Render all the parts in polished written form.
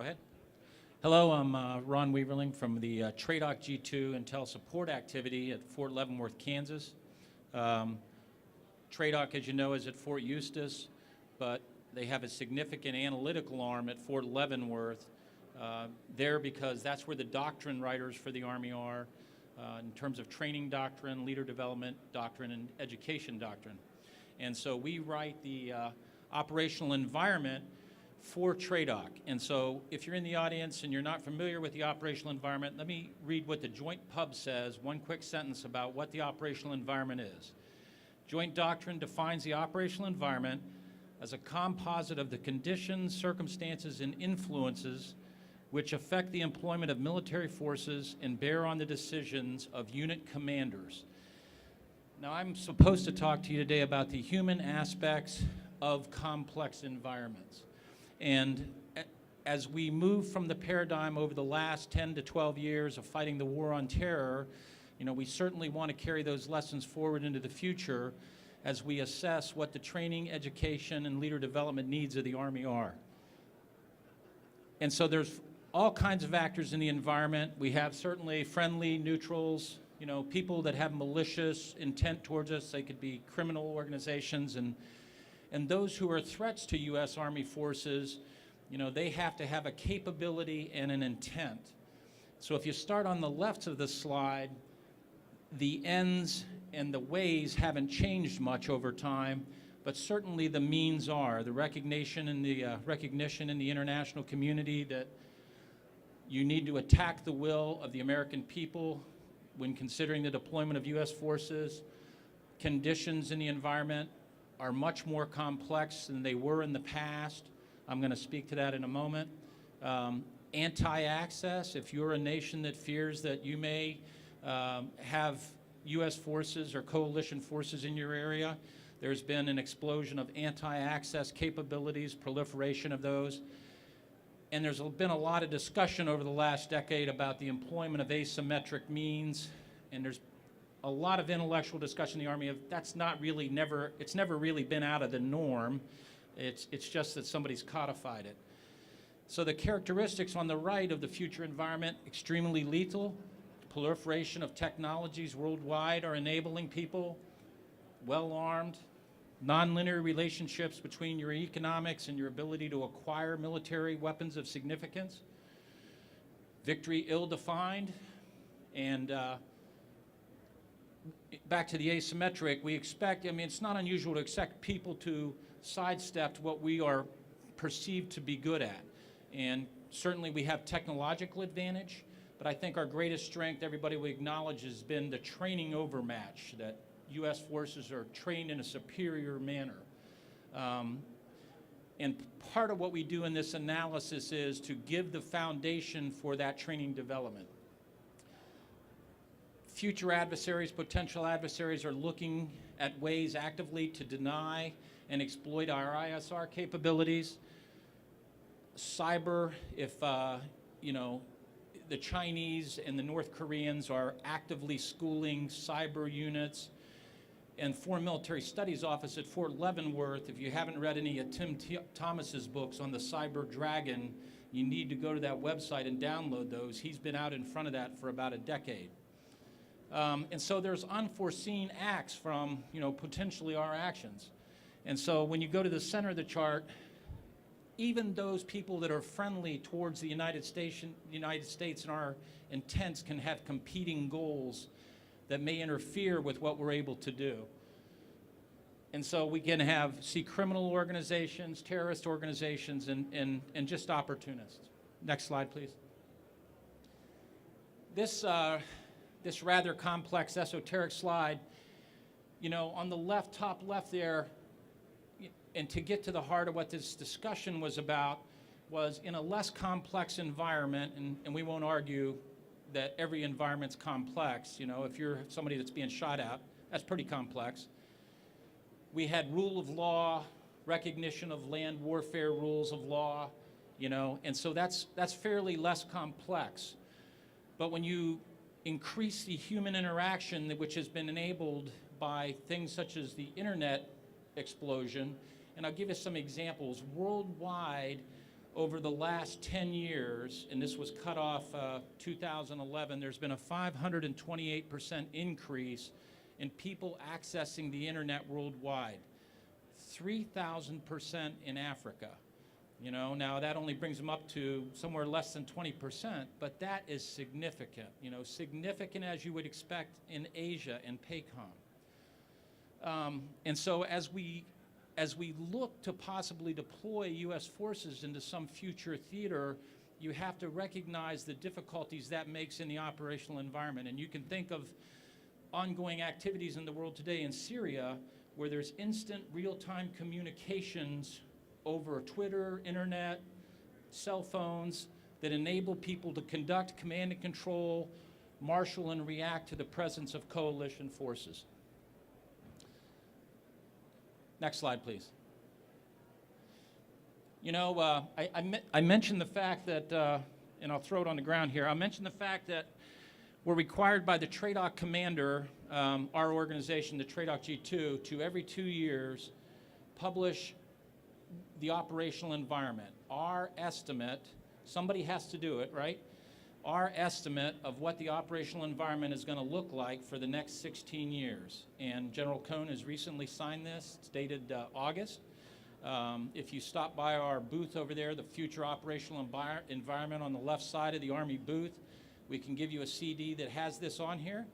Go ahead. Hello, I'm Ron Weaverling from the TRADOC G2 Intel Support Activity at Fort Leavenworth, Kansas. TRADOC, as you know, is at Fort Eustis, but they have a significant analytical arm at Fort Leavenworth there because that's where the doctrine writers for the Army are in terms of training doctrine, leader development doctrine, and education doctrine. And so we write the operational environment for TRADOC. And so if you're in the audience and you're not familiar with the operational environment, let me read what the Joint Pub says, one quick sentence about what the operational environment is. Joint doctrine defines the operational environment as a composite of the conditions, circumstances, and influences which affect the employment of military forces and bear on the decisions of unit commanders. Now, I'm supposed to talk to you today about the human aspects of complex environments. And as we move from the paradigm over the last 10 to 12 years of fighting the war on terror, we certainly want to carry those lessons forward into the future as we assess what the training, education, and leader development needs of the Army are. And so there's all kinds of actors in the environment. We have certainly friendly, neutrals, people that have malicious intent towards us. They could be criminal organizations, and those who are threats to U.S. Army forces, they have to have a capability and an intent. So if you start on the left of the slide, the ends and the ways haven't changed much over time, but certainly the means are. The recognition in the international community that you need to attack the will of the American people when considering the deployment of U.S. forces. Conditions in the environment are much more complex than they were in the past. I'm going to speak to that in a moment. Anti-access, if you're a nation that fears that you may have U.S. forces or coalition forces in your area, there's been an explosion of anti-access capabilities, proliferation of those. And there's been a lot of discussion over the last decade about the employment of asymmetric means, and there's a lot of intellectual discussion in the Army of it's never really been out of the norm. It's just that somebody's codified it. So the characteristics on the right of the future environment: extremely lethal, proliferation of technologies worldwide are enabling people, well-armed, nonlinear relationships between your economics and your ability to acquire military weapons of significance, victory ill-defined, and back to the asymmetric, we expect, it's not unusual to expect people to sidestep what we are perceived to be good at. And certainly we have technological advantage, but I think our greatest strength, everybody will acknowledge, has been the training overmatch, that U.S. forces are trained in a superior manner. And part of what we do in this analysis is to give the foundation for that training development. Future adversaries, potential adversaries, are looking at ways actively to deny and exploit our ISR capabilities. Cyber, if the Chinese and the North Koreans are actively schooling cyber units. And Foreign Military Studies Office at Fort Leavenworth, if you haven't read any of Tim Thomas's books on the Cyber Dragon, you need to go to that website and download those. He's been out in front of that for about a decade. And so there's unforeseen acts from, potentially our actions. And so when you go to the center of the chart, even those people that are friendly towards the United States and our intents can have competing goals that may interfere with what we're able to do. And so we can see criminal organizations, terrorist organizations, and just opportunists. Next slide, please. This rather complex, esoteric slide, on the left, top left there, and to get to the heart of what this discussion was about, was in a less complex environment, and we won't argue that every environment's complex. If you're somebody that's being shot at, that's pretty complex. We had rule of law, recognition of land warfare rules of law, and so that's fairly less complex. But when you increase the human interaction, which has been enabled by things such as the internet explosion, and I'll give you some examples. Worldwide, over the last 10 years, and this was cut off 2011, there's been a 528% increase in people accessing the internet worldwide. 3,000% in Africa. You know, now that only brings them up to somewhere less than 20%, but that is significant. You know, significant as you would expect in Asia and PACOM. And so as we look to possibly deploy U.S. forces into some future theater, you have to recognize the difficulties that makes in the operational environment. And you can think of ongoing activities in the world today in Syria where there's instant real-time communications over Twitter, internet, cell phones that enable people to conduct command and control, marshal and react to the presence of coalition forces. Next slide, please. You know, I mentioned the fact that, and I'll throw it on the ground here, I mentioned the fact that we're required by the TRADOC commander, our organization, the TRADOC G2, to every 2 years publish the operational environment. Our estimate, somebody has to do it, right? Our estimate of what the operational environment is going to look like for the next 16 years. And General Cohn has recently signed this. It's dated August. If you stop by our booth over there, the Future Operational Environment on the left side of the Army booth, we can give you a CD that has this on here.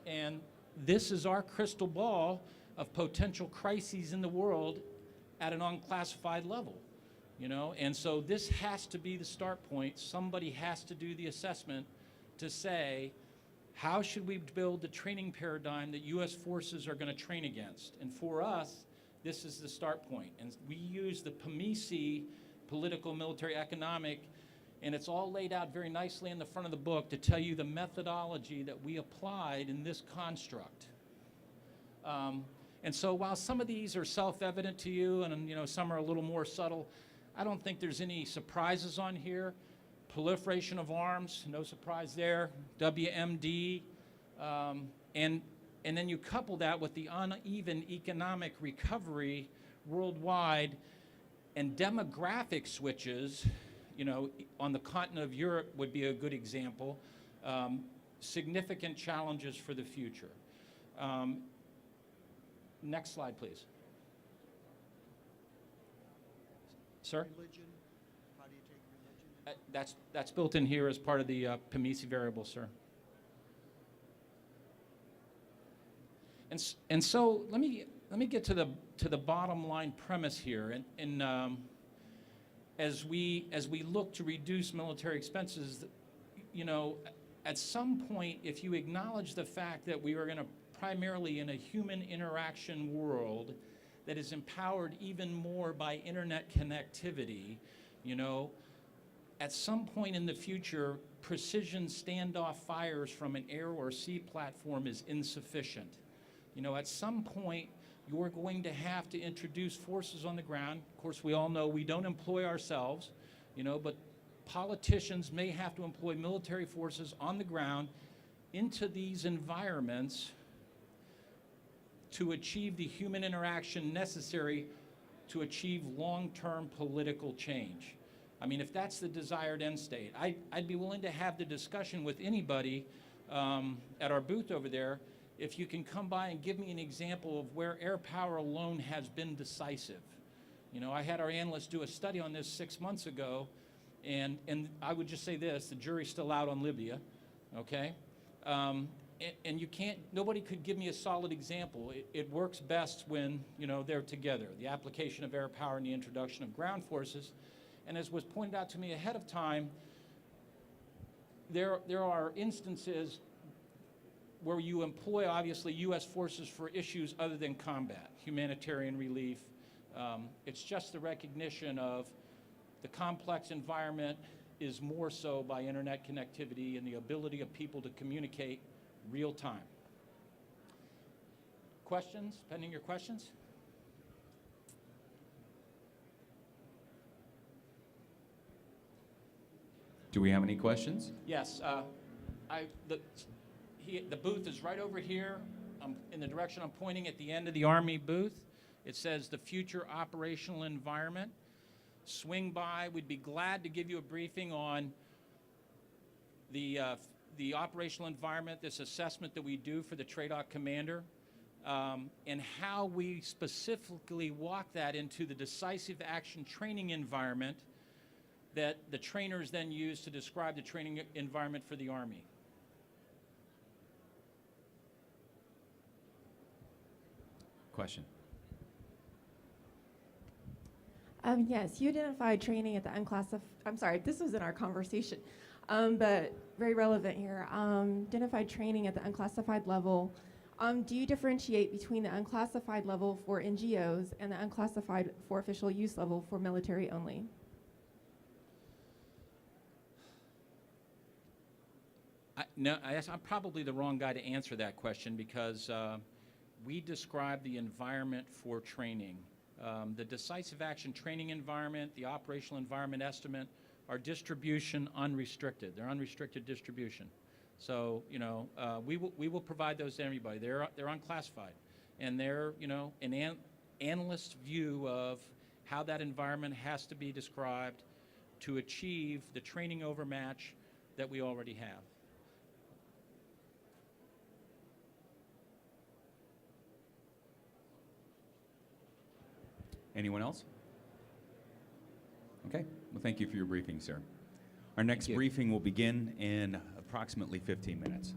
And this is our crystal ball of potential crises in the world at an unclassified level. You know, and so this has to be the start point. Somebody has to do the assessment to say, how should we build the training paradigm that U.S. forces are going to train against? And for us, this is the start point. And we use the PMISI, political, military, economic, and it's all laid out very nicely in the front of the book to tell you the methodology that we applied in this construct. And so while some of these are self-evident to you and you know, some are a little more subtle, I don't think there's any surprises on here. Proliferation of arms, no surprise there. WMD, and then you couple that with the uneven economic recovery worldwide and demographic switches, you know, on the continent of Europe would be a good example. Significant challenges for the future. Next slide, please. Sir? Religion, how do you take religion? That's built in here as part of the PMISI variable, sir. And so let me get to the bottom line premise here. And as we look to reduce military expenses, you know, at some point, if you acknowledge the fact that we are going to primarily in a human interaction world that is empowered even more by internet connectivity, you know, at some point in the future, precision standoff fires from an air or sea platform is insufficient. You know, at some point, you're going to have to introduce forces on the ground. Of course, we all know we don't employ ourselves, you know, but politicians may have to employ military forces on the ground into these environments to achieve the human interaction necessary to achieve long-term political change. I mean, if that's the desired end state, I'd be willing to have the discussion with anybody at our booth over there if you can come by and give me an example of where air power alone has been decisive. You know, I had our analysts do a study on this 6 months ago, and I would just say this, the jury's still out on Libya, okay? And you can't, nobody could give me a solid example. It works best when, you know, they're together, the application of air power and the introduction of ground forces. And as was pointed out to me ahead of time, there are instances where you employ, obviously, U.S. forces for issues other than combat, humanitarian relief. It's just the recognition of the complex environment is more so by internet connectivity and the ability of people to communicate real time. Questions, pending your questions? Do we have any questions? Yes, the booth is right over here. In the direction I'm pointing at the end of the Army booth. It says the future operational environment. swing by. We'd be glad to give you a briefing on the operational environment, this assessment that we do for the TRADOC commander, and how we specifically walk that into the decisive action training environment that the trainers then use to describe the training environment for the Army. Question. Yes, you identified training at the unclassified, I'm sorry, this was in our conversation, but very relevant here. Identified training at the unclassified level. Do you differentiate between the unclassified level for NGOs and the unclassified for official use level for military only? No, I'm probably the wrong guy to answer that question because we describe the environment for training. The decisive action training environment, the operational environment estimate, are distribution unrestricted. They're unrestricted distribution. So, you know, we will provide those to everybody. They're unclassified. And they're, you know, an analyst's view of how that environment has to be described to achieve the training overmatch that we already have. Anyone else? Okay. Well, thank you for your briefing, sir. Our next briefing will begin in approximately 15 minutes.